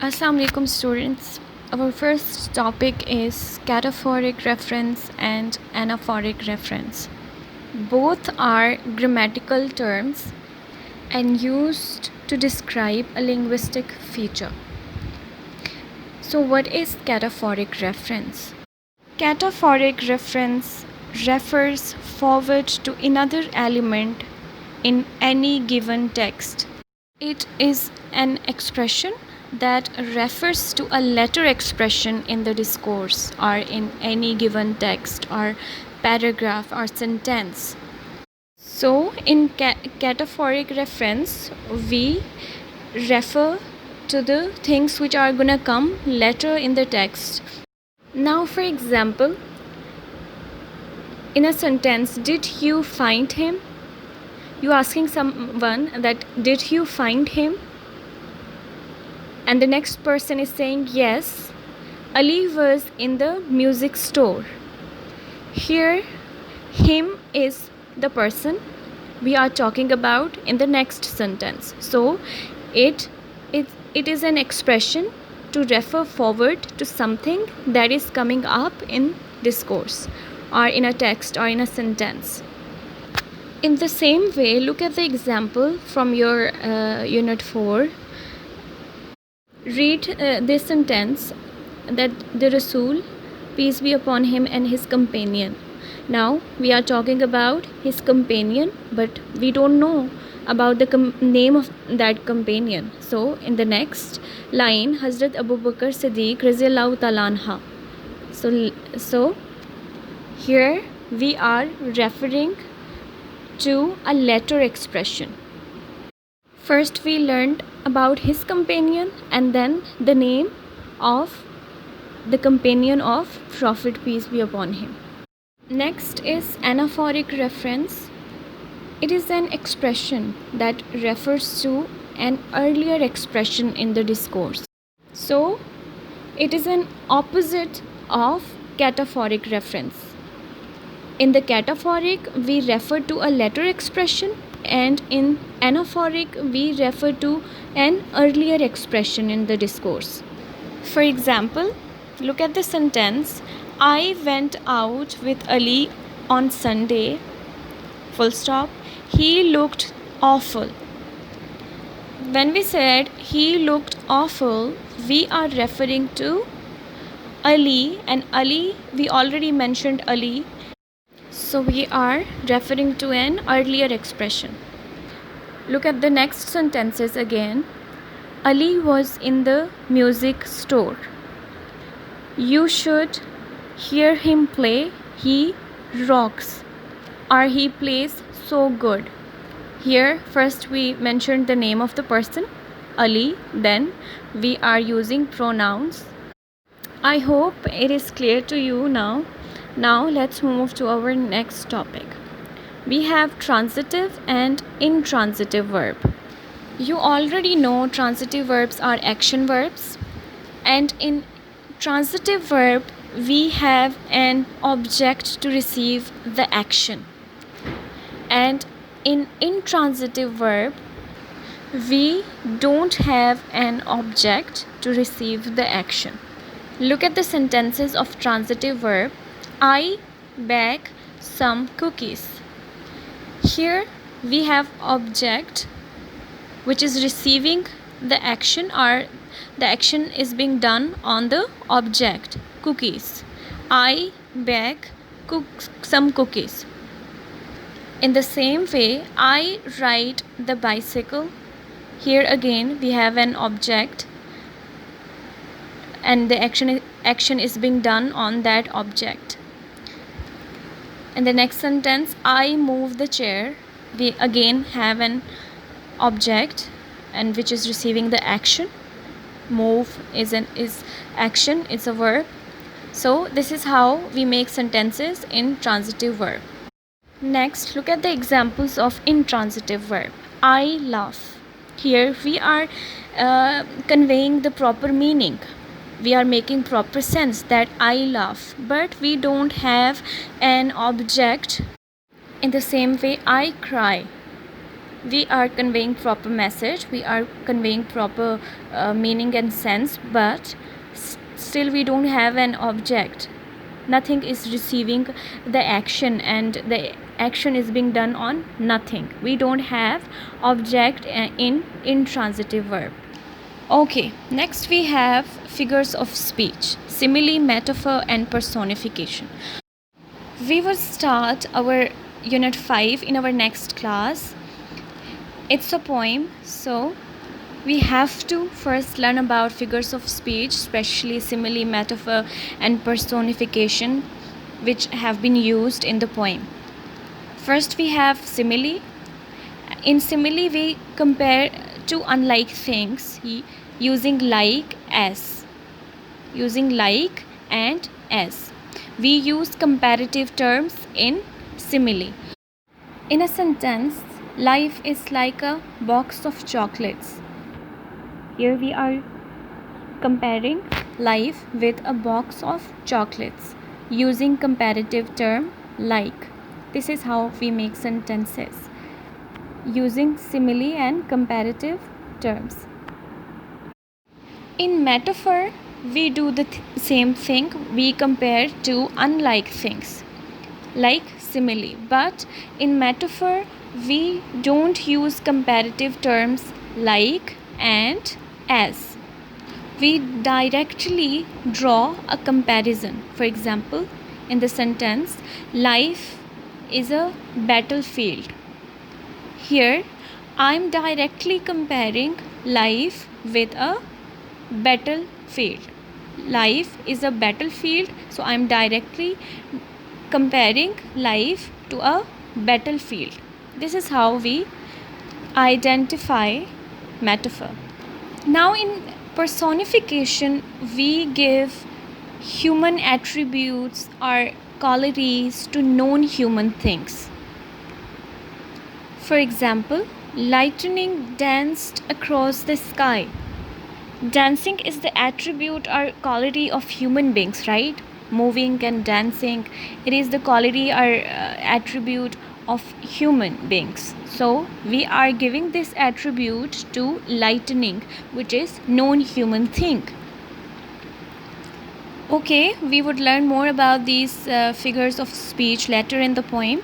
Assalamu alaikum students. Our first topic is cataphoric reference and anaphoric reference. Both are grammatical terms and used to describe a linguistic feature. So what is cataphoric reference? Cataphoric reference refers forward to another element in any given text. It is an expression that refers to a later expression in the discourse or in any given text or paragraph or sentence. So in cataphoric reference, we refer to the things which are gonna come later in the text. Now, for example, in a sentence, did you find him? You asking someone that did you find him? And the next person is saying yes, Ali was in the music store. Here, him is the person we are talking about in the next sentence. So it is an expression to refer forward to something that is coming up in discourse or in a text or in a sentence. In the same way, look at the example from your unit 4. Read this sentence that the Rasul, peace be upon him, and his companion. Now we are talking about his companion, but we don't know about the name of that companion. So in the next line, Hazrat Abu Bakr Siddiq Raziyallahu Ta'ala anha. So here we are referring to a later expression. First we learned about his companion and then the name of the companion of Prophet, peace be upon him. Next is anaphoric reference. It is an expression that refers to an earlier expression in the discourse. So it is an opposite of cataphoric reference. In the cataphoric, we refer to a later expression, and in anaphoric, we refer to an earlier expression in the discourse. For example, look at the sentence, I went out with Ali on Sunday, full stop, he looked awful. When we said he looked awful, we are referring to Ali, and Ali, we already mentioned Ali. So we are referring to an earlier expression. Look at the next sentences again. Ali was in the music store. You should hear him play. He rocks. Or he plays so good. Here first we mentioned the name of the person, Ali. Then we are using pronouns. I hope it is clear to you now. Now let's move to our next topic. We have transitive and intransitive verb. You already know transitive verbs are action verbs, and in transitive verb we have an object to receive the action, and in intransitive verb we don't have an object to receive the action. Look at the sentences of transitive verb. I bake some cookies. Here we have object which is receiving the action, or the action is being done on the object, cookies. I bake some cookies. In the same way, I ride the bicycle. Here again we have an object and the action is being done on that object. In the next sentence, I move the chair. We again have an object and which is receiving the action. Move is action, it's a verb. So this is how we make sentences in transitive verb. Next, look at the examples of intransitive verb. I laugh. Here we are conveying the proper meaning. We are making proper sense that I laugh, but we don't have an object. In the same way, I cry. we are conveying proper message, we are conveying proper meaning and sense, but still we don't have an object. Nothing is receiving the action, and the action is being done on nothing. We don't have object in intransitive verb. Okay, next we have figures of speech, simile, metaphor, and personification. We will start our unit 5 in our next class. It's a poem, so we have to first learn about figures of speech, especially simile, metaphor, and personification, which have been used in the poem. First we have simile. In simile we compare two unlike things using like and as. We use comparative terms in simile. In a sentence, life is like a box of chocolates. Here we are comparing life with a box of chocolates using comparative term like. This is how we make sentences using simile and comparative terms. In metaphor, we do the same thing. We compare two unlike things like simile, but in metaphor we don't use comparative terms like and as. We directly draw a comparison. For example, in the sentence, life is a battlefield. Here I am directly comparing life with a battlefield. Life is a battlefield, so I am directly comparing life to a battlefield. This is how we identify metaphor. Now in personification, we give human attributes or qualities to known human things. For example, lightning danced across the sky. Dancing is the attribute or quality of human beings, right? Moving and dancing, it is the quality or attribute of human beings. So we are giving this attribute to lightning, which is known human thing. Okay, we would learn more about these figures of speech later in the poem.